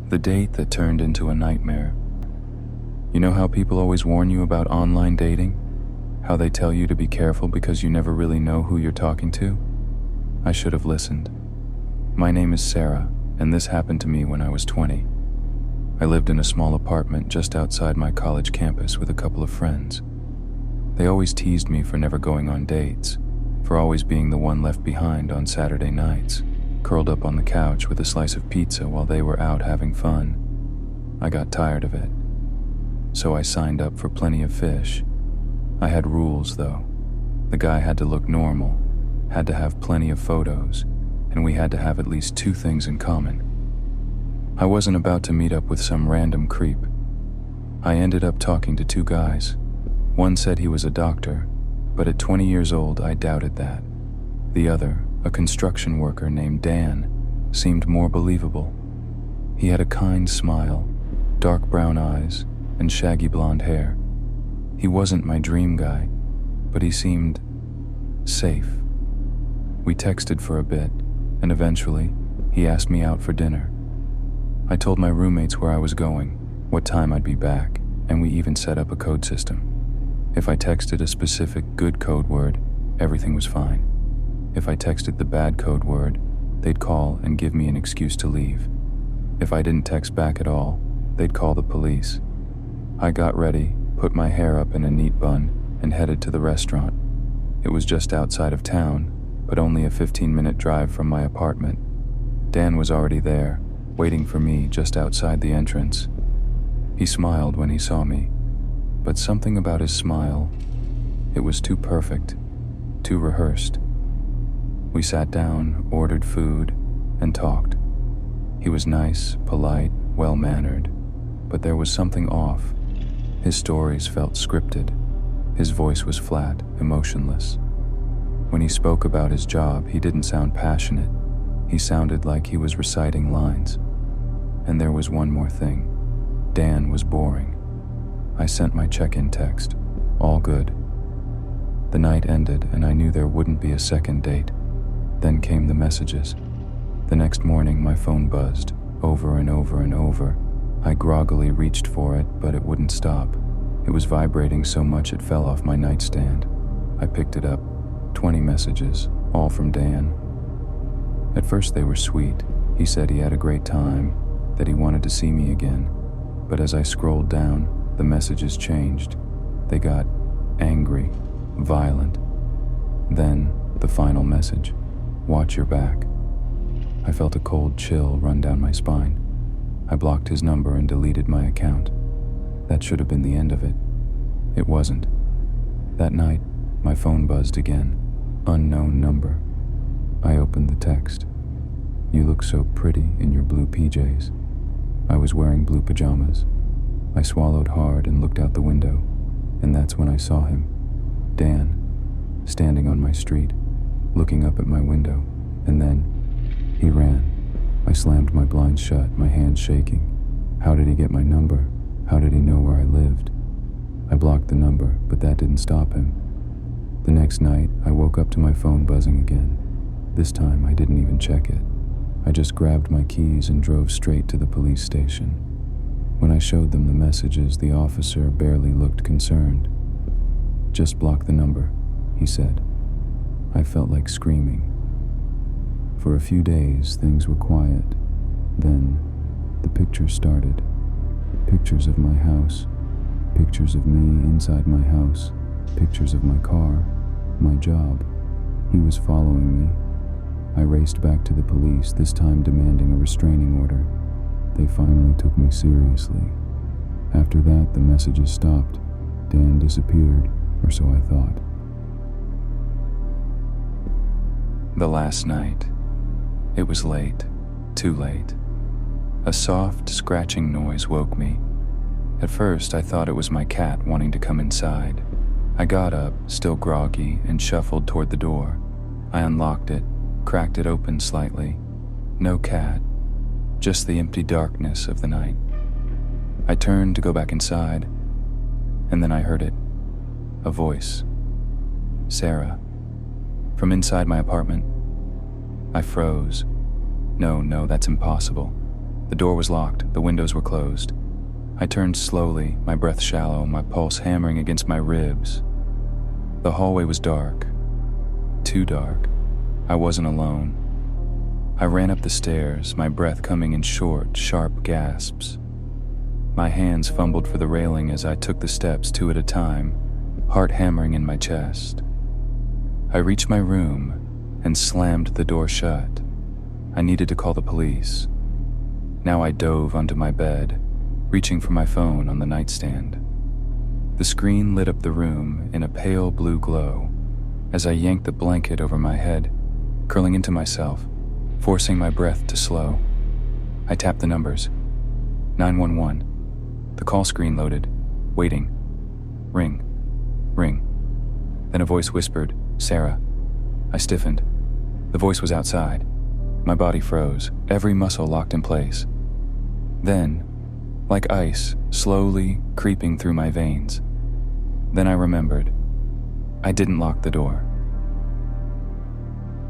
The date that turned into a nightmare. You know how people always warn you about online dating? How they tell you to be careful because you never really know who you're talking to? I should have listened. My name is Sarah, and this happened to me when I was 20. I lived in a small apartment just outside my college campus with a couple of friends. They always teased me for never going on dates, for always being the one left behind on Saturday nights, curled up on the couch with a slice of pizza while they were out having fun. I got tired of it, so I signed up for Plenty of Fish. I had rules, though. The guy had to look normal, had to have plenty of photos, and we had to have at least 2 things in common. I wasn't about to meet up with some random creep. I ended up talking to 2 guys. One said he was a doctor, but at 20 years old, I doubted that. The other, a construction worker named Dan, seemed more believable. He had a kind smile, dark brown eyes, and shaggy blonde hair. He wasn't my dream guy, but he seemed safe. We texted for a bit, and eventually, he asked me out for dinner. I told my roommates where I was going, what time I'd be back, and we even set up a code system. If I texted a specific good code word, everything was fine. If I texted the bad code word, they'd call and give me an excuse to leave. If I didn't text back at all, they'd call the police. I got ready, put my hair up in a neat bun, and headed to the restaurant. It was just outside of town, but only a 15-minute drive from my apartment. Dan was already there, waiting for me just outside the entrance. He smiled when he saw me, but something about his smile, it was too perfect, too rehearsed. We sat down, ordered food, and talked. He was nice, polite, well-mannered, but there was something off. His stories felt scripted. His voice was flat, emotionless. When he spoke about his job, he didn't sound passionate. He sounded like he was reciting lines. And there was one more thing. Dan was boring. I sent my check-in text. All good. The night ended, and I knew there wouldn't be a second date. Then came the messages. The next morning, my phone buzzed, over and over and over. I groggily reached for it, but it wouldn't stop. It was vibrating so much it fell off my nightstand. I picked it up. 20 messages, all from Dan. At first they were sweet. He said he had a great time, that he wanted to see me again. But as I scrolled down, the messages changed. They got angry, violent. Then, the final message, watch your back. I felt a cold chill run down my spine. I blocked his number and deleted my account. That should have been the end of it. It wasn't. That night, my phone buzzed again. Unknown number. I opened the text. You look so pretty in your blue PJs. I was wearing blue pajamas. I swallowed hard and looked out the window, and that's when I saw him. Dan, standing on my street, looking up at my window, and then he ran. I slammed my blinds shut, my hands shaking. How did he get my number? How did he know where I lived? I blocked the number, but that didn't stop him. The next night, I woke up to my phone buzzing again. This time, I didn't even check it. I just grabbed my keys and drove straight to the police station. When I showed them the messages, the officer barely looked concerned. Just block the number, he said. I felt like screaming. For a few days, things were quiet. Then, the pictures started. Pictures of my house. Pictures of me inside my house. Pictures of my car. My job. He was following me. I raced back to the police, this time demanding a restraining order. They finally took me seriously. After that, the messages stopped. Dan disappeared, or so I thought. The last night. It was late. Too late. A soft, scratching noise woke me. At first, I thought it was my cat wanting to come inside. I got up, still groggy, and shuffled toward the door. I unlocked it, cracked it open slightly. No cat, just the empty darkness of the night. I turned to go back inside, and then I heard it. A voice. Sarah. From inside my apartment. I froze. No, that's impossible. The door was locked, the windows were closed. I turned slowly, my breath shallow, my pulse hammering against my ribs. The hallway was dark. Too dark. I wasn't alone. I ran up the stairs, my breath coming in short, sharp gasps. My hands fumbled for the railing as I took the steps 2 at a time, heart hammering in my chest. I reached my room and slammed the door shut. I needed to call the police. Now I dove onto my bed, reaching for my phone on the nightstand. The screen lit up the room in a pale blue glow as I yanked the blanket over my head, curling into myself, forcing my breath to slow. I tapped the numbers. 911. The call screen loaded, waiting. Ring. Ring. Then a voice whispered, "Sarah." I stiffened. The voice was outside. My body froze, every muscle locked in place. Then, like ice, slowly creeping through my veins. Then I remembered. I didn't lock the door.